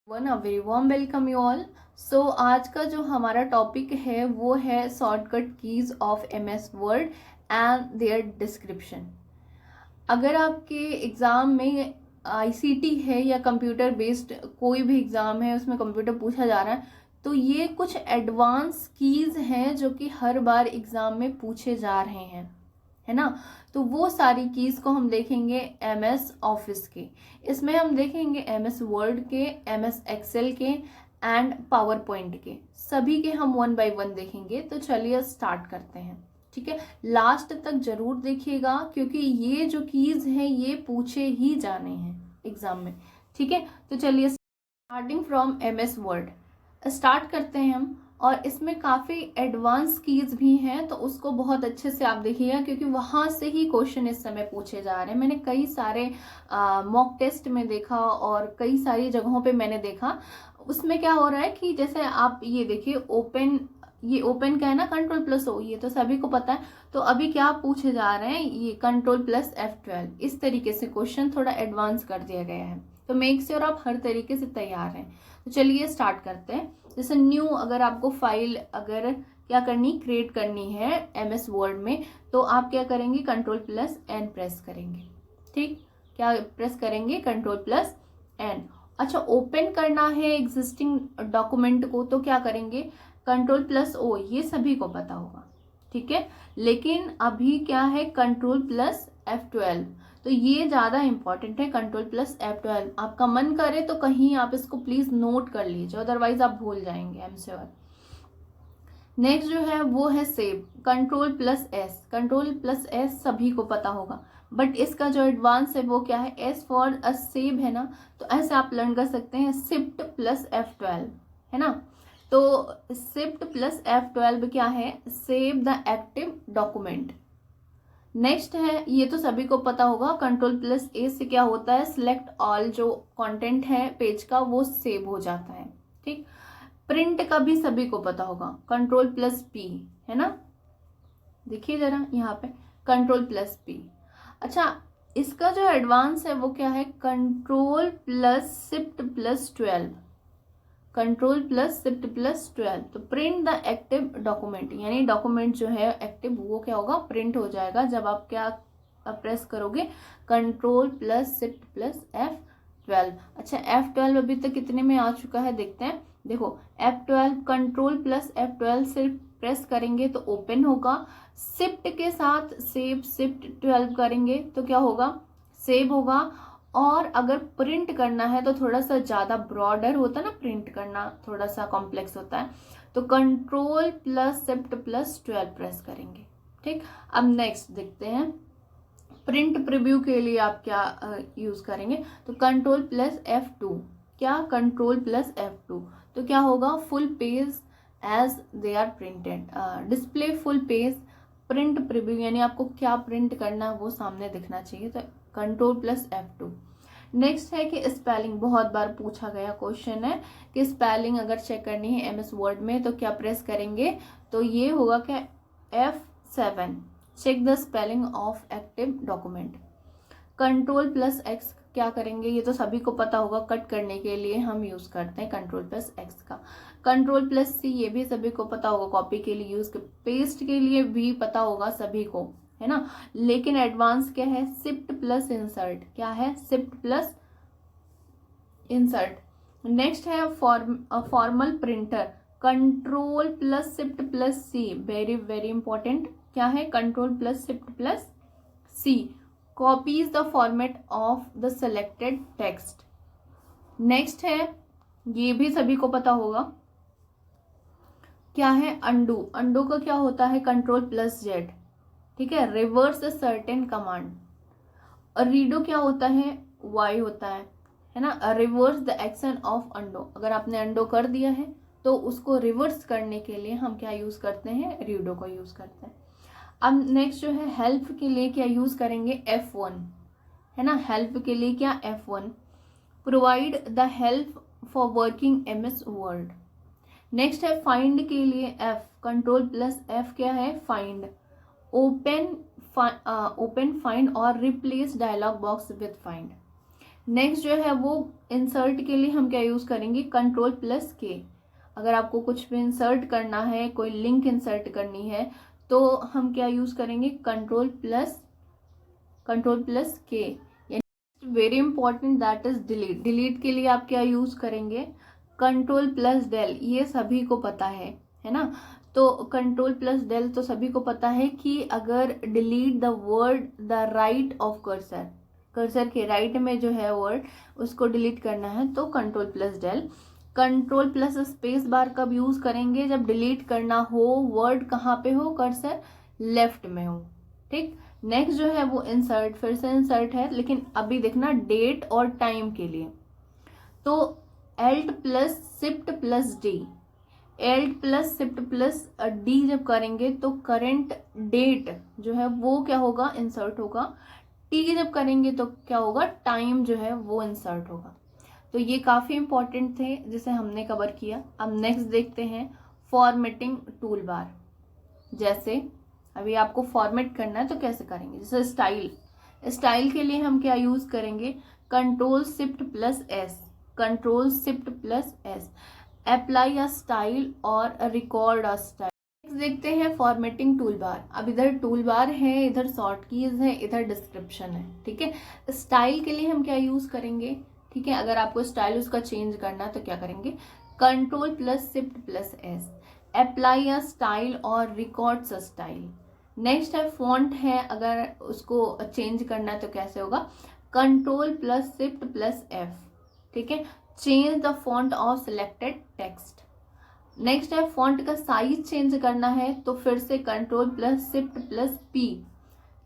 One a very warm welcome you all. So आज का जो हमारा टॉपिक है वो है shortcut keys of MS Word and their description. अगर आपके एग्ज़ाम में आईसीटी है या कंप्यूटर बेस्ड कोई भी एग्ज़ाम है उसमें कंप्यूटर पूछा जा रहा है तो ये कुछ एडवांस कीज हैं जो कि हर बार एग्ज़ाम में पूछे जा रहे हैं, है ना। तो वो सारी कीज को हम देखेंगे एमएस ऑफिस के, इसमें हम देखेंगे एमएस वर्ड के, एमएस एक्सेल के एंड पावर पॉइंट के, सभी के हम वन बाय वन देखेंगे। तो चलिए स्टार्ट करते हैं, ठीक है। लास्ट तक जरूर देखिएगा क्योंकि ये जो कीज हैं ये पूछे ही जाने हैं एग्जाम में, ठीक है। तो चलिए starting from MS word start करते हैं हम। और इसमें काफ़ी एडवांस कीज भी हैं तो उसको बहुत अच्छे से आप देखिएगा क्योंकि वहाँ से ही क्वेश्चन इस समय पूछे जा रहे हैं। मैंने कई सारे मॉक टेस्ट में देखा और कई सारी जगहों पे मैंने देखा, उसमें क्या हो रहा है कि जैसे आप ये देखिए ओपन, ये ओपन क्या है ना, कंट्रोल प्लस ओ, ये तो सभी को पता है। तो अभी क्या पूछे जा रहे हैं, ये कंट्रोल प्लस F12, इस तरीके से क्वेश्चन थोड़ा एडवांस कर दिया गया है। तो मेक श्योर आप हर तरीके से तैयार हैं। तो चलिए स्टार्ट करते हैं। जैसे न्यू, अगर आपको फाइल अगर क्या करनी, क्रिएट करनी है एमएस वर्ड में, तो आप क्या करेंगे, कंट्रोल प्लस एन प्रेस करेंगे, ठीक। क्या प्रेस करेंगे, कंट्रोल प्लस एन। अच्छा, ओपन करना है एग्जिस्टिंग डॉक्यूमेंट को तो क्या करेंगे, कंट्रोल प्लस ओ, ये सभी को पता होगा, ठीक है। लेकिन अभी क्या है, कंट्रोल प्लस F12, तो ये ज़्यादा इंपॉर्टेंट है, कंट्रोल प्लस F12। आपका मन करे तो कहीं आप इसको प्लीज़ नोट कर लीजिए, अदरवाइज आप भूल जाएंगे, आई एम श्योर। नेक्स्ट जो है वो है save, control plus S, control plus S सभी को पता होगा, बट इसका जो एडवांस है वो क्या है, एस फॉर अ सेव है ना, तो ऐसे आप लर्न कर सकते हैं, शिफ्ट प्लस F12, है ना। तो शिफ्ट प्लस F12 क्या है, save the active document. Next है, ये तो सभी को पता होगा, कंट्रोल प्लस ए से क्या होता है, सिलेक्ट ऑल, जो कंटेंट है पेज का वो सेव हो जाता है, ठीक। प्रिंट का भी सभी को पता होगा, कंट्रोल प्लस पी, है ना। देखिए जरा यहाँ पे कंट्रोल प्लस पी। अच्छा, इसका जो एडवांस है वो क्या है, control plus shift plus 12, control plus shift plus 12। तो प्रिंट द एक्टिव डॉक्यूमेंट, यानी डॉक्यूमेंट जो है एक्टिव वो क्या होगा, प्रिंट हो जाएगा जब आप क्या प्रेस करोगे, control plus shift plus F12। अच्छा, F12 अभी तक कितने में आ चुका है देखते हैं। देखो F12, कंट्रोल प्लस F12 सिर्फ प्रेस करेंगे तो ओपन होगा, शिफ्ट के साथ सेव शिफ्ट 12 करेंगे तो क्या होगा, सेव होगा। और अगर प्रिंट करना है तो थोड़ा सा ज़्यादा ब्रॉडर होता है ना, प्रिंट करना थोड़ा सा कॉम्प्लेक्स होता है, तो control plus shift plus 12 press करेंगे, ठीक। अब नेक्स्ट देखते हैं, प्रिंट प्रीव्यू के लिए आप क्या यूज़ करेंगे, तो कंट्रोल प्लस F2, क्या, कंट्रोल प्लस F2, तो क्या होगा, full page as they are printed, display full page, print preview, यानी आपको क्या प्रिंट करना है वो सामने दिखना चाहिए, तो कंट्रोल प्लस F2। नेक्स्ट है कि स्पेलिंग, बहुत बार पूछा गया क्वेश्चन है कि स्पेलिंग अगर चेक करनी है एमएस वर्ड में तो क्या प्रेस करेंगे, तो ये होगा क्या, F7, check the spelling of active document. Control plus X क्या करेंगे, ये तो सभी को पता होगा, कट करने के लिए हम यूज करते हैं कंट्रोल प्लस एक्स का। कंट्रोल प्लस सी, ये भी सभी को पता होगा, कॉपी के लिए यूज, पेस्ट के लिए भी पता होगा सभी को, है ना। लेकिन एडवांस क्या है, शिफ्ट प्लस इंसर्ट, क्या है, शिफ्ट प्लस इंसर्ट। नेक्स्ट है format painter, control plus shift plus C, very very important, क्या है, control plus shift plus C, copies the format of the selected text. Next है, ये भी सभी को पता होगा, क्या है, अंडू, अंडू का क्या होता है, कंट्रोल प्लस जेड, ठीक है, रिवर्स सर्टेन कमांड। और रीडो क्या होता है, वाई होता है ना, रिवर्स द एक्शन ऑफ अंडो, अगर आपने अंडो कर दिया है तो उसको रिवर्स करने के लिए हम क्या यूज करते हैं, रीडो को यूज करते हैं। अब नेक्स्ट जो है, हेल्प के लिए क्या यूज करेंगे, F1, है ना, हेल्प के लिए क्या, F1, provide the help for working MS word. Next है फाइंड के लिए F, कंट्रोल प्लस F क्या है, फाइंड, ओपन फाइंड और replace dialog box with find. Next जो है वो इंसर्ट के लिए हम क्या यूज़ करेंगे, कंट्रोल प्लस के। अगर आपको कुछ भी इंसर्ट करना है, कोई लिंक इंसर्ट करनी है, तो हम क्या यूज़ करेंगे, कंट्रोल प्लस के। Very important, that is delete. Delete के लिए आप क्या यूज़ करेंगे, कंट्रोल प्लस डेल। ये सभी को पता है ना। तो कंट्रोल प्लस डेल तो सभी को पता है कि अगर delete the word the right of cursor, cursor के राइट में जो है वर्ड, उसको डिलीट करना है तो control plus del. Control plus space bar कब यूज करेंगे, जब डिलीट करना हो वर्ड कहाँ पे हो, कर्सर लेफ्ट में हो। ठीक, नेक्स्ट जो है वो इंसर्ट, फिर से इंसर्ट है, लेकिन अभी देखना डेट और टाइम के लिए। तो Alt plus shift plus D, Alt plus shift plus D जब करेंगे तो करंट डेट जो है वो क्या होगा, इंसर्ट होगा। टी जब करेंगे तो क्या होगा, टाइम जो है वो इंसर्ट होगा। तो ये काफ़ी इंपॉर्टेंट थे जिसे हमने कवर किया। अब नेक्स्ट देखते हैं फॉर्मेटिंग टूल बार। जैसे अभी आपको फॉर्मेट करना है तो कैसे करेंगे, जैसे स्टाइल, स्टाइल के लिए हम क्या यूज़ करेंगे, control shift plus S, control shift plus S, apply a style और रिकॉर्ड अ स्टाइल। देखते हैं फॉर्मेटिंग टूल बार। अब इधर टूल बार है, इधर शॉर्ट कीज है, इधर डिस्क्रिप्शन है। ठीक है, स्टाइल के लिए हम क्या यूज करेंगे, ठीक है, अगर आपको स्टाइल उसका चेंज करना है तो क्या करेंगे, control plus shift plus S, apply a style और रिकॉर्ड्स अ स्टाइल। नेक्स्ट है फॉन्ट है, अगर उसको चेंज करना है तो कैसे होगा, control plus shift plus F. ठीक है, change the font of selected text. Next है फॉन्ट का साइज चेंज करना है तो फिर से control plus shift plus P,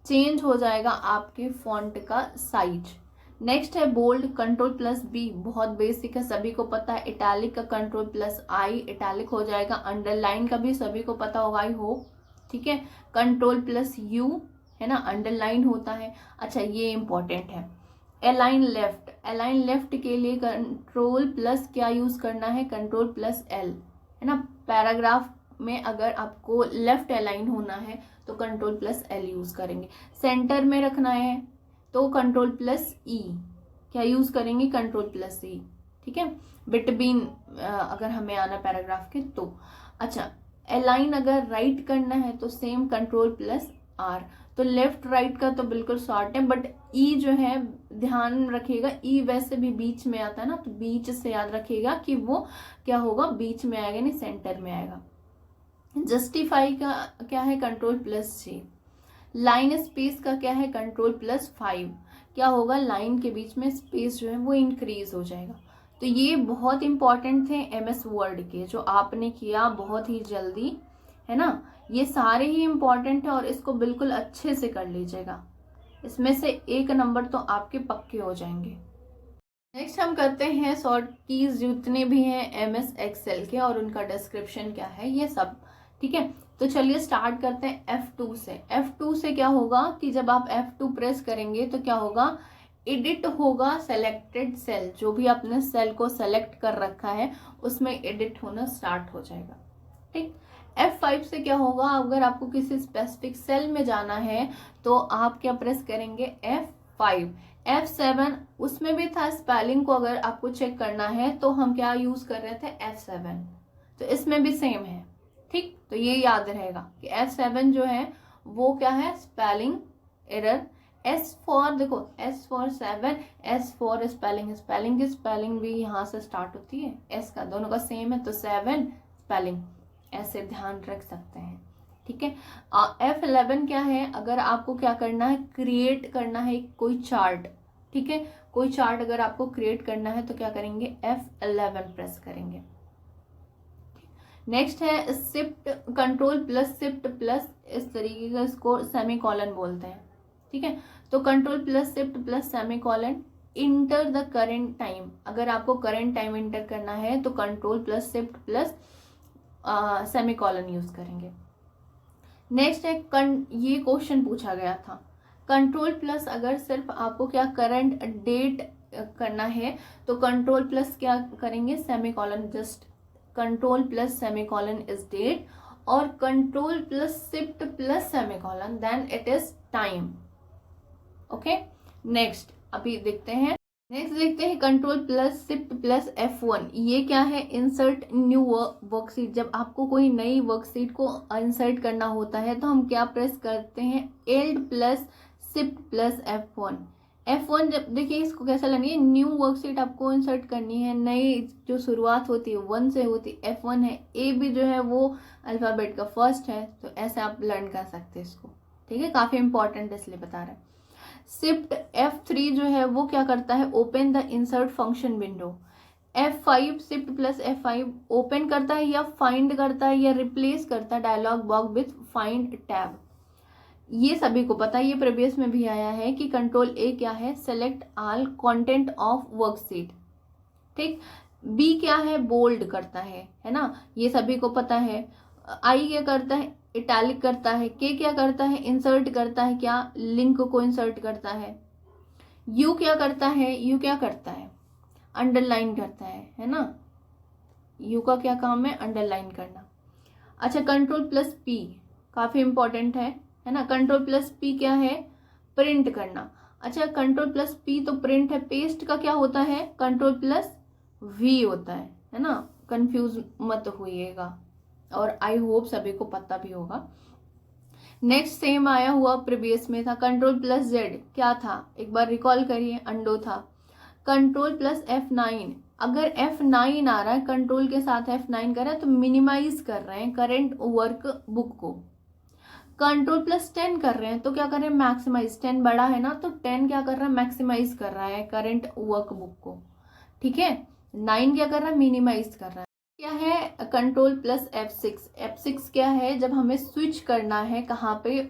change हो जाएगा आपके फॉन्ट का साइज। नेक्स्ट है बोल्ड, कंट्रोल प्लस बी, बहुत बेसिक है, सभी को पता है। इटैलिक का कंट्रोल प्लस आई, इटैलिक हो जाएगा। अंडरलाइन का भी सभी को पता होगा, आई होप। ठीक है, कंट्रोल प्लस यू है ना, अंडरलाइन होता है। अच्छा, ये इंपॉर्टेंट है। अलाइन लेफ्ट, अलाइन लेफ्ट के लिए कंट्रोल प्लस क्या यूज करना है, कंट्रोल प्लस एल, है ना। पैराग्राफ में अगर आपको लेफ्ट अलाइन होना है तो कंट्रोल प्लस एल यूज करेंगे। सेंटर में रखना है तो कंट्रोल प्लस ई, क्या यूज करेंगे, कंट्रोल प्लस ई। ठीक है, बिटवीन अगर हमें आना पैराग्राफ के तो। अच्छा, अलाइन अगर राइट करना है तो सेम कंट्रोल प्लस आर। तो लेफ्ट राइट का तो बिल्कुल शॉर्ट है, बट ई जो है ध्यान रखिएगा, ई वैसे भी बीच में आता है ना, तो बीच से याद रखिएगा कि वो क्या होगा, बीच में आएगा, नहीं सेंटर में आएगा। जस्टिफाई का क्या है, कंट्रोल प्लस जे। लाइन स्पेस का क्या है, कंट्रोल प्लस 5, क्या होगा, लाइन के बीच में स्पेस जो है वो इंक्रीज हो जाएगा। तो ये बहुत इंपॉर्टेंट थे एमएस वर्ड के, जो आपने किया बहुत ही जल्दी, है ना। ये सारे ही इंपॉर्टेंट है और इसको बिल्कुल अच्छे से कर लीजिएगा, इसमें से 1 नंबर तो आपके पक्के हो जाएंगे। नेक्स्ट हम करते हैं शॉर्ट कीज जितने भी हैं एमएस एक्सेल के और उनका डिस्क्रिप्शन क्या है, ये सब। ठीक है, तो चलिए स्टार्ट करते हैं F2 से। F2 से क्या होगा कि जब आप F2 प्रेस करेंगे तो क्या होगा, एडिट होगा सेलेक्टेड सेल, जो भी आपने सेल को सेलेक्ट कर रखा है उसमें एडिट होना स्टार्ट हो जाएगा। ठीक, F5 से क्या होगा, अगर आपको किसी स्पेसिफिक सेल में जाना है तो आप क्या प्रेस करेंगे, F5। F7 उसमें भी था, स्पेलिंग को अगर आपको चेक करना है तो हम क्या यूज कर रहे थे, F7, तो इसमें भी सेम है। ठीक, तो ये याद रहेगा कि F7 जो है वो क्या है, स्पेलिंग एरर। S फॉर, देखो S for 7, S for spelling, spelling की स्पेलिंग भी यहाँ से स्टार्ट होती है, S का दोनों का सेम है, तो 7 स्पेलिंग, ऐसे ध्यान रख सकते हैं। ठीक है, F11 क्या है, अगर आपको क्या करना है, क्रिएट करना है कोई चार्ट। ठीक है, कोई चार्ट अगर आपको क्रिएट करना है तो क्या करेंगे, F11 प्रेस करेंगे। नेक्स्ट है shift, control plus shift plus, इस तरीके का इसको सेमीकोलन बोलते हैं। ठीक है, तो control plus shift plus semicolon, enter the current time, अगर आपको करेंट टाइम इंटर करना है तो control plus shift plus semicolon use करेंगे। नेक्स्ट है ये क्वेश्चन पूछा गया था, कंट्रोल प्लस अगर सिर्फ आपको क्या करंट डेट करना है तो कंट्रोल प्लस क्या करेंगे, semicolon, just control plus semicolon is date, और control plus shift plus semicolon then it is time. Okay, next अभी देखते हैं नेक्स्ट देखते हैं control plus shift plus F1। ये क्या है? Insert new worksheet. जब आपको कोई नई वर्कशीट को इंसर्ट करना होता है तो हम क्या प्रेस करते हैं? Alt plus shift plus F1। F1 जब देखिए इसको कैसा लगनी है, न्यू वर्कशीट आपको इंसर्ट करनी है, नई जो शुरुआत होती है 1 से होती है, F1 है। ए भी जो है वो अल्फ़ाबेट का फर्स्ट है, तो ऐसे आप लर्न कर सकते हैं इसको। ठीक है, काफ़ी इंपॉर्टेंट इसलिए बता रहे हैं। शिफ्ट F3 जो है वो क्या करता है? Open the insert function window. F5 shift plus F5 open करता है या फाइंड करता है या रिप्लेस करता है dialog box with find tab. ये सभी को पता है, ये प्रीवियस में भी आया है कि कंट्रोल ए क्या है? Select all content of worksheet. ठीक। बी क्या है? बोल्ड करता है ना, ये सभी को पता है। आई क्या करता है? इटैलिक करता है। के क्या करता है? इंसर्ट करता है, क्या? लिंक को इंसर्ट करता है। यू क्या करता है? यू क्या करता है? अंडरलाइन करता है ना। यू का क्या काम है? अंडरलाइन करना। अच्छा, कंट्रोल प्लस पी काफी इंपॉर्टेंट है ना। कंट्रोल प्लस पी क्या है? प्रिंट करना। अच्छा, कंट्रोल प्लस पी तो प्रिंट है। पेस्ट का क्या होता है? कंट्रोल प्लस वी होता है ना। कंफ्यूज मत होइएगा, और आई होप सभी को पता भी होगा। नेक्स्ट सेम आया हुआ प्रीवियस में था, कंट्रोल प्लस जेड क्या था? एक बार रिकॉल करिए, अंडो था। कंट्रोल प्लस F9, अगर F9 आ रहा है, कंट्रोल के साथ F9 कर रहा है तो मिनिमाइज कर रहे हैं करंट वर्क बुक को। कंट्रोल प्लस 10 कर रहे हैं तो क्या कर रहे हैं? मैक्सिमाइज। 10 बड़ा है ना, तो 10 क्या कर रहा है? मैक्सिमाइज कर रहा है करंट वर्क बुक को। ठीक है, 9 क्या कर रहा है? मिनिमाइज कर रहा है। क्या है? Control plus F6। F6 क्या है? जब हमें स्विच करना है कहाँ पे?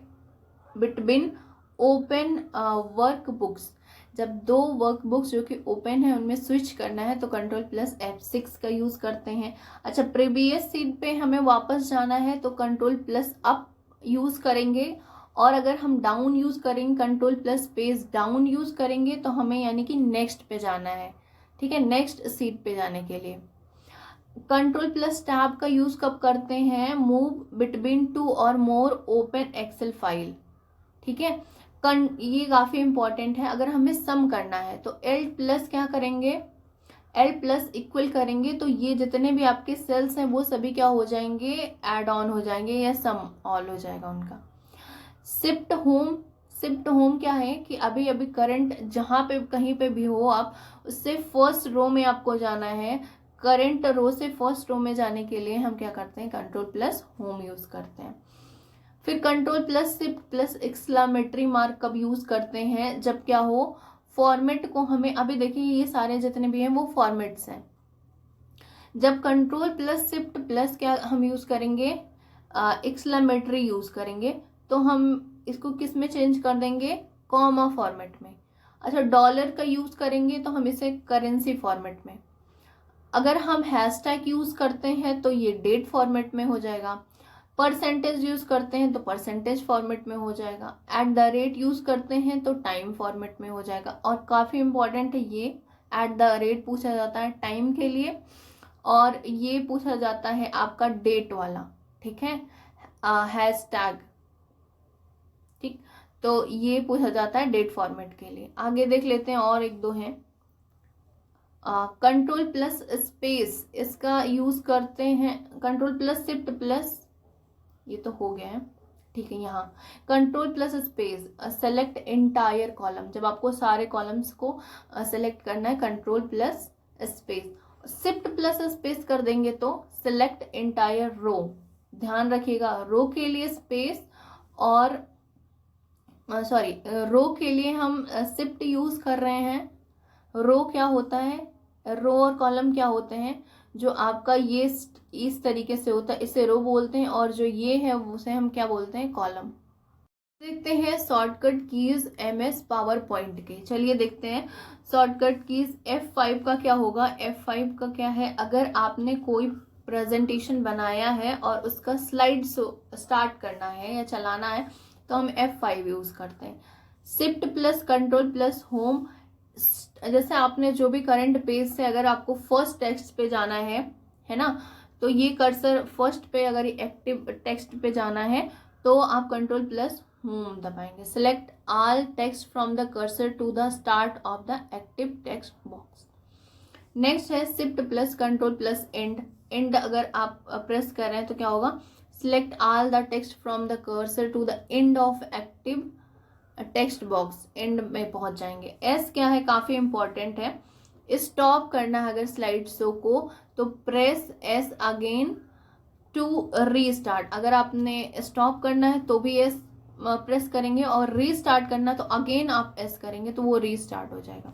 Between open work books. जब दो वर्क बुक्स जो कि ओपन है उनमें स्विच करना है तो कंट्रोल प्लस F6 का यूज करते हैं। अच्छा, प्रीवियस सीट पे हमें वापस जाना है तो कंट्रोल प्लस अप यूज करेंगे, और अगर हम डाउन यूज करेंगे control plus page down use करेंगे तो हमें यानी कि नेक्स्ट पे जाना है। ठीक है, नेक्स्ट सीट पे जाने के लिए। कंट्रोल प्लस टैब का यूज कब करते हैं? मूव बिटवीन 2 और मोर ओपन एक्सेल फाइल। ठीक है, ये काफी इंपॉर्टेंट है। अगर हमें सम करना है तो L प्लस क्या करेंगे? L प्लस इक्वल करेंगे तो ये जितने भी आपके सेल्स हैं वो सभी क्या हो जाएंगे? ऐड ऑन हो जाएंगे या सम ऑल हो जाएगा उनका। Shift home. शिफ्ट होम क्या है कि अभी अभी करंट जहां पे कहीं पे भी हो आप, उससे फर्स्ट रो में आपको जाना है। करंट रो से फर्स्ट रो में जाने के लिए हम क्या करते हैं? कंट्रोल प्लस होम यूज करते हैं। फिर control plus shift plus exclamatory mark कब यूज करते हैं? जब क्या हो? फॉर्मेट को हमें, अभी देखिए ये सारे जितने भी हैं वो फॉर्मेट्स हैं। जब कंट्रोल प्लस शिफ्ट प्लस क्या हम यूज करेंगे? एक्सक्लेमेटरी यूज करेंगे, तो हम इसको किस में चेंज कर देंगे? कॉमा फॉर्मेट में। अच्छा, डॉलर का यूज करेंगे तो हम इसे करेंसी फॉर्मेट में। अगर हम हैशटैग यूज करते हैं तो ये डेट फॉर्मेट में हो जाएगा। परसेंटेज यूज करते हैं तो परसेंटेज फॉर्मेट में हो जाएगा। एट द रेट यूज करते हैं तो टाइम फॉर्मेट में हो जाएगा। और काफी इंपॉर्टेंट है ये, एट द रेट पूछा जाता है टाइम के लिए, और ये पूछा जाता है आपका डेट वाला। ठीक है, हैशटैग। ठीक, तो ये पूछा जाता है डेट फॉर्मेट के लिए। आगे देख लेते हैं, और एक दो हैं। कंट्रोल प्लस स्पेस, इसका यूज करते हैं। कंट्रोल प्लस शिफ्ट प्लस, ये तो हो गया है। ठीक है, यहाँ control plus space select entire column. जब आपको सारे कॉलम्स को सेलेक्ट करना है, control plus space. Shift plus space कर देंगे तो सेलेक्ट एंटायर रो। ध्यान रखिएगा, रो के लिए स्पेस, और सॉरी, रो के लिए हम शिफ्ट यूज कर रहे हैं। रो क्या होता है? रो और कॉलम क्या होते हैं? जो आपका ये इस तरीके से होता है इसे रो बोलते हैं, और जो ये है उसे हम क्या बोलते हैं? कॉलम। देखते हैं shortcut keys MS power point के। चलिए देखते हैं शॉर्टकट कीज। F5 का क्या होगा? F5 का क्या है? अगर आपने कोई प्रेजेंटेशन बनाया है और उसका स्लाइड स्टार्ट करना है या चलाना है तो हम F5 यूज करते हैं। Shift plus control plus home, जैसे आपने जो भी करंट पेज से अगर आपको फर्स्ट टेक्स्ट पे जाना है ना, तो ये कर्सर फर्स्ट पे, अगर एक्टिव टेक्स्ट पे जाना है तो आप कंट्रोल प्लस होम दबाएंगे। Select all text from the cursor to the start of the active text box. Next है shift plus control plus end. End अगर आप प्रेस कर रहे हैं तो क्या होगा, select all the text from the cursor to the end of active text box, end में पहुंच जाएंगे। एस क्या है, काफी इंपॉर्टेंट है। स्टॉप करना है अगर स्लाइड शो को तो press S again to restart. अगर आपने स्टॉप करना है तो भी एस प्रेस करेंगे और रीस्टार्ट करना तो अगेन आप एस करेंगे तो वो रीस्टार्ट हो जाएगा।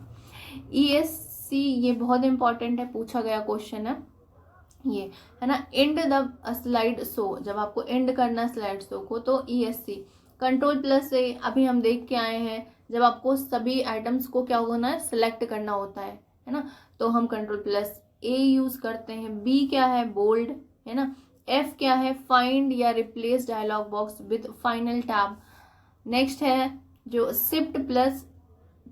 ESC ये बहुत इंपॉर्टेंट है, पूछा गया क्वेश्चन है ये, है ना। एंड द स्लाइड शो, जब आपको एंड करना है स्लाइड शो को तो ESC। कंट्रोल प्लस से अभी हम देख के आए हैं, जब आपको सभी आइटम्स को क्या होना है, सिलेक्ट करना होता है ना, तो हम कंट्रोल प्लस A यूज करते हैं। B क्या है, बोल्ड, है ना। F क्या है, फाइंड या replace dialog box with final tab. Next है जो shift plus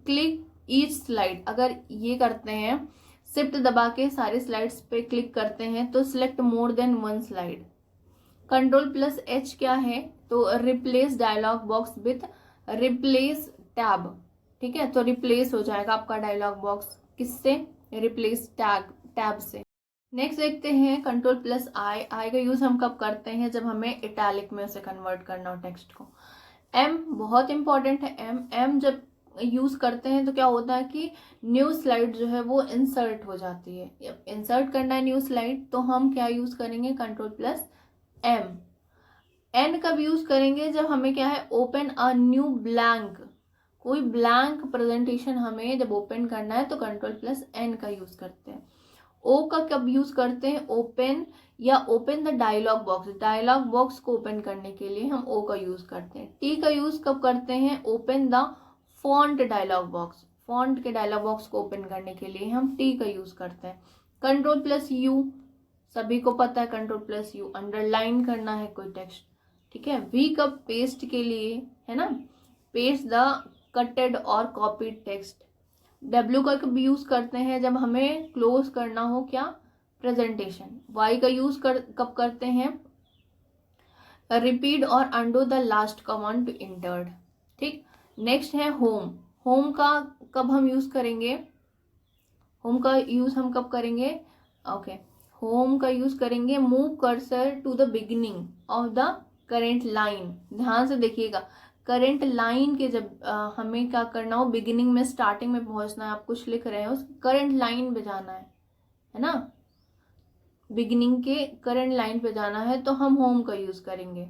click each slide, अगर ये करते हैं शिफ्ट दबा के सारे स्लाइड्स पे क्लिक करते हैं तो select more than one slide. Control plus H क्या है, तो replace dialog box with replace tab, ठीक है, तो रिप्लेस हो जाएगा आपका डायलॉग बॉक्स किससे, रिप्लेस टैब से। नेक्स्ट देखते हैं कंट्रोल प्लस आई का यूज हम कब करते हैं, जब हमें इटैलिक में उसे कन्वर्ट करना हो टेक्स्ट को। M बहुत इंपॉर्टेंट है। M जब यूज करते हैं तो क्या होता है कि न्यू स्लाइड जो है वो इंसर्ट हो जाती है। इंसर्ट करना है न्यू स्लाइड तो हम क्या यूज करेंगे, कंट्रोल प्लस M। N कब यूज करेंगे, जब हमें क्या है, ओपन अ न्यू ब्लैंक, कोई ब्लैंक प्रेजेंटेशन हमें जब ओपन करना है तो कंट्रोल प्लस N का यूज करते हैं। O का कब यूज करते हैं, ओपन या open the dialog box, dialog box को ओपन करने के लिए हम O का यूज करते हैं। T का यूज कब करते हैं, open the font dialog box, font के डायलॉग बॉक्स को ओपन करने के लिए हम T का यूज करते हैं। कंट्रोल प्लस U सभी को पता है, कंट्रोल प्लस U अंडरलाइन करना है कोई टेक्स्ट, ठीक है। V कब, पेस्ट के लिए, है ना, पेस्ट द कटेड और कॉपीड टेक्स्ट। W का कब यूज करते हैं, जब हमें क्लोज करना हो क्या, प्रेजेंटेशन। Y का यूज कब करते हैं, रिपीट और undo the last command to entered, ठीक। नेक्स्ट है होम। होम का कब हम यूज करेंगे, होम का यूज हम कब करेंगे, ओके, होम का यूज करेंगे move cursor to the beginning of the current line. ध्यान से देखिएगा, करेंट लाइन के जब हमें क्या करना हो, बिगिनिंग में, स्टार्टिंग में पहुंचना है, आप कुछ लिख रहे हो, करंट लाइन पे जाना है ना, बिगिनिंग के करंट लाइन पे जाना है तो हम होम का यूज करेंगे।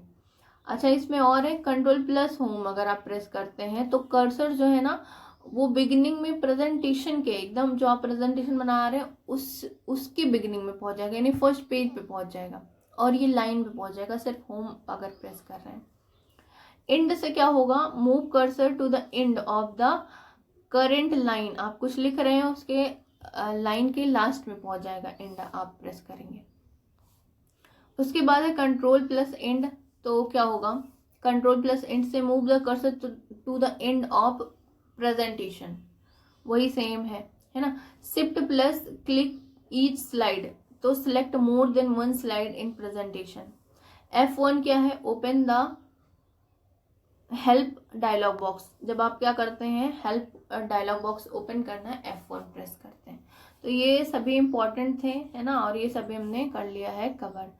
अच्छा, इसमें और है कंट्रोल प्लस होम, अगर आप प्रेस करते हैं तो कर्सर जो है ना वो बिगिनिंग में प्रेजेंटेशन के एकदम जो आप प्रेजेंटेशन बना रहे हैं उसकी बिगिनिंग में पहुंच जाएगा, यानी फर्स्ट पेज पे पहुंच जाएगा और ये लाइन पे पहुंच जाएगा, सिर्फ होम अगर प्रेस कर रहे हैं। एंड से क्या होगा, move cursor to the end of the current line, आप कुछ लिख रहे हैं उसके लाइन के लास्ट में पहुंच जाएगा, एंड आप प्रेस करेंगे। उसके बाद है कंट्रोल प्लस एंड, तो क्या होगा, कंट्रोल प्लस एंड से move the cursor to the end of presentation, वही सेम है ना। Shift plus click each slide, तो select more than one slide in presentation. F1 क्या है, open the help dialog box, जब आप क्या करते हैं, हेल्प डायलॉग बॉक्स ओपन करना है, F1 प्रेस करते हैं। तो ये सभी इंपॉर्टेंट थे, है ना, और ये सभी हमने कर लिया है कवर।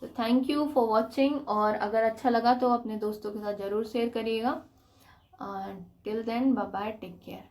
तो थैंक यू फॉर वॉचिंग, और अगर अच्छा लगा तो अपने दोस्तों के साथ ज़रूर शेयर करिएगा। Till then bye bye, take care.